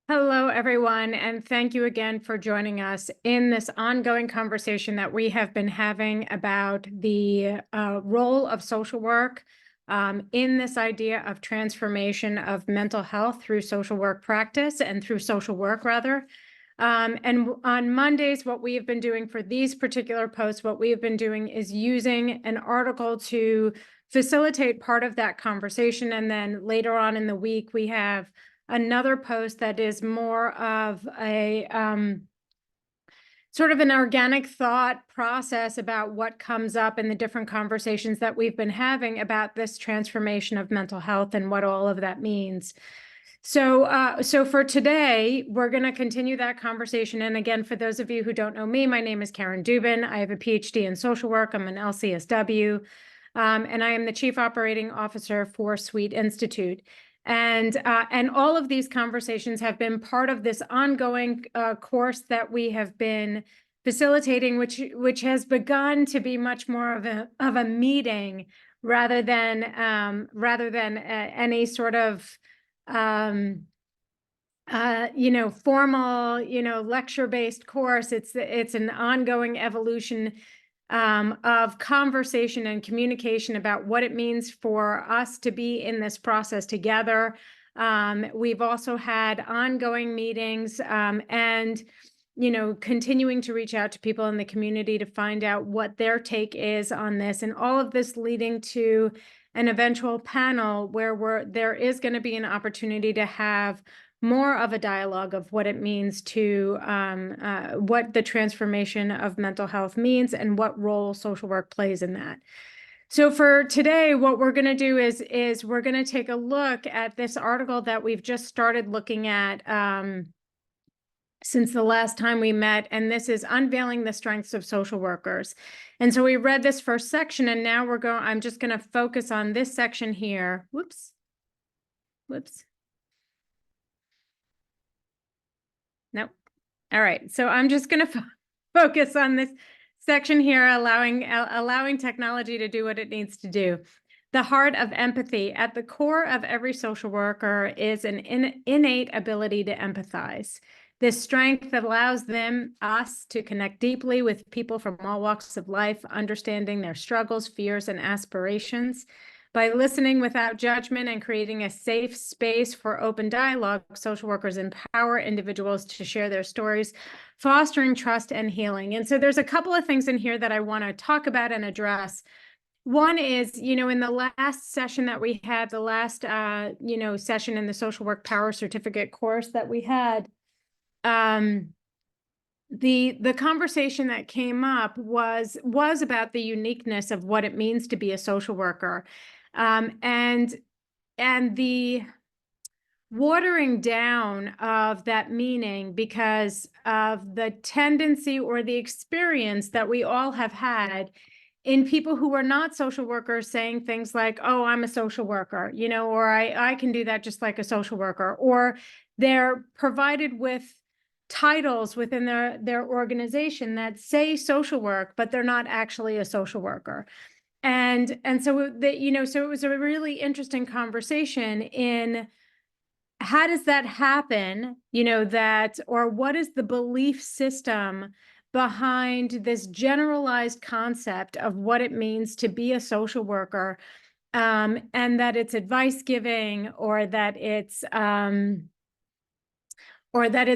Hello, everyone, and thank you again for joining us in this ongoing conversation that we have been having about the role of social work in this idea of transformation of mental health through social work practice and through social work, rather. And on Mondays, what we have been doing for these particular posts, what we have been doing is using an article to facilitate part of that conversation. And then later on in the week, we have another post that is more of a sort of an organic thought process about what comes up in the different conversations that we've been having about this transformation of mental health and what all of that means. So for today, we're going to continue that conversation. And again, for those of you who don't know me, my name is Karen Dubin. I have a PhD in social work. I'm an LCSW, and I am the Chief Operating Officer for Sweet Institute. And all of these conversations have been part of this ongoing course that we have been facilitating, which has begun to be much more of a meeting rather than any sort of formal, lecture-based course. It's an ongoing evolution of conversation and communication about what it means for us to be in this process together. We've also had ongoing meetings and continuing to reach out to people in the community to find out what their take is on this, and all of this leading to an eventual panel where there is going to be an opportunity to have more of a dialogue of what it means to what the transformation of mental health means and what role social work plays in that. So for today, what we're going to do is we're going to take a look at this article that we've just started looking at since the last time we met, and this is Unveiling the Strengths of Social Workers. And so we read this first section, and now I'm just going to focus on this section here. Whoops. Nope. All right. So I'm just going to focus on this section here, allowing technology to do what it needs to do. The heart of empathy. At the core of every social worker is an innate ability to empathize. This strength allows us to connect deeply with people from all walks of life, understanding their struggles, fears, and aspirations. By listening without judgment and creating a safe space for open dialogue, social workers empower individuals to share their stories, fostering trust and healing. And so there's a couple of things in here that I want to talk about and address. One is, in the last session that we had, the last, session in the social work power certificate course that we had, the conversation that came up was about the uniqueness of what it means to be a social worker. And the watering down of that meaning because of the tendency or the experience that we all have had in people who are not social workers saying things like, oh, I'm a social worker, or I can do that just like a social worker, or they're provided with titles within their organization that say social work, but they're not actually a social worker. And so so it was a really interesting conversation in how does that happen, or what is the belief system behind this generalized concept of what it means to be a social worker, and that it's advice giving, or that it's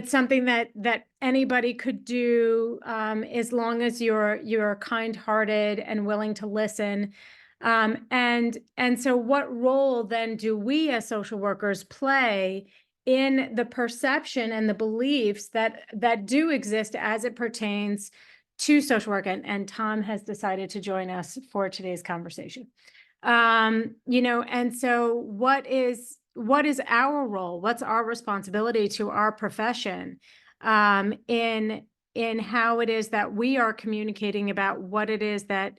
something that anybody could do as long as you're kind-hearted and willing to listen. And so what role then do we as social workers play in the perception and the beliefs that do exist as it pertains to social work? And Tom has decided to join us for today's conversation. And so what is our role? What's our responsibility to our profession in how it is that we are communicating about what it is that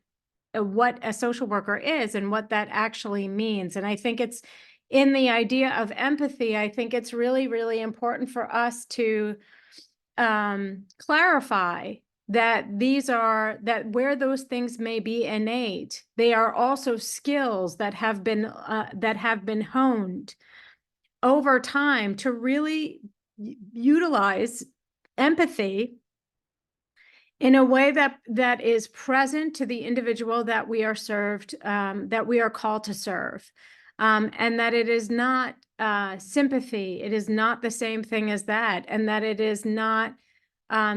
what a social worker is and what that actually means? And I think it's in the idea of empathy, I think it's really, really important for us to clarify that where those things may be innate, they are also skills that have been honed over time to really utilize empathy in a way that is present to the individual that we are served, that we are called to serve, and that it is not sympathy. It is not the same thing as that, and that it is not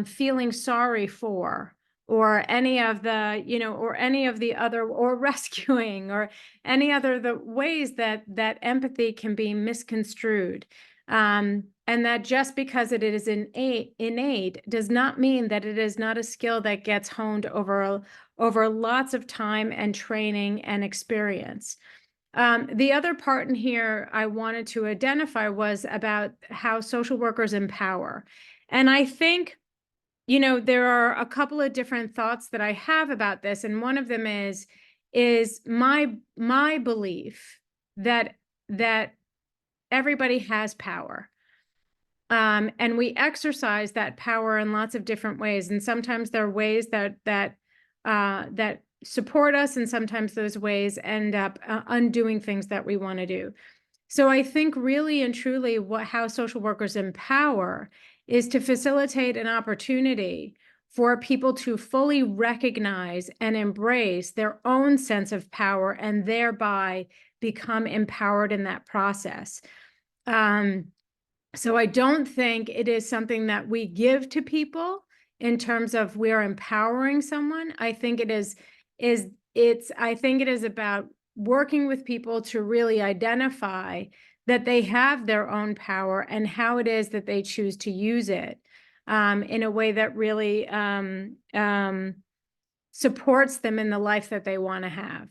feeling sorry for, or any of the, or any of the other, or rescuing, or any other the ways that empathy can be misconstrued. And that just because it is innate does not mean that it is not a skill that gets honed over lots of time and training and experience. The other part in here I wanted to identify was about how social workers empower. And I think, there are a couple of different thoughts that I have about this. And one of them is my belief that everybody has power. And we exercise that power in lots of different ways. And sometimes there are ways that support us, and sometimes those ways end up undoing things that we want to do. So I think really and truly how social workers empower is to facilitate an opportunity for people to fully recognize and embrace their own sense of power, and thereby become empowered in that process. So I don't think it is something that we give to people in terms of we are empowering someone. I think it is about working with people to really identify that they have their own power and how it is that they choose to use it in a way that really supports them in the life that they want to have.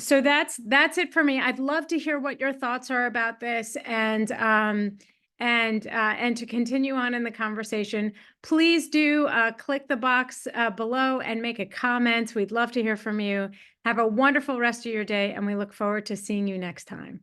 So that's it for me. I'd love to hear what your thoughts are about this, and to continue on in the conversation. Please do click the box below and make a comment. We'd love to hear from you. Have a wonderful rest of your day, and we look forward to seeing you next time.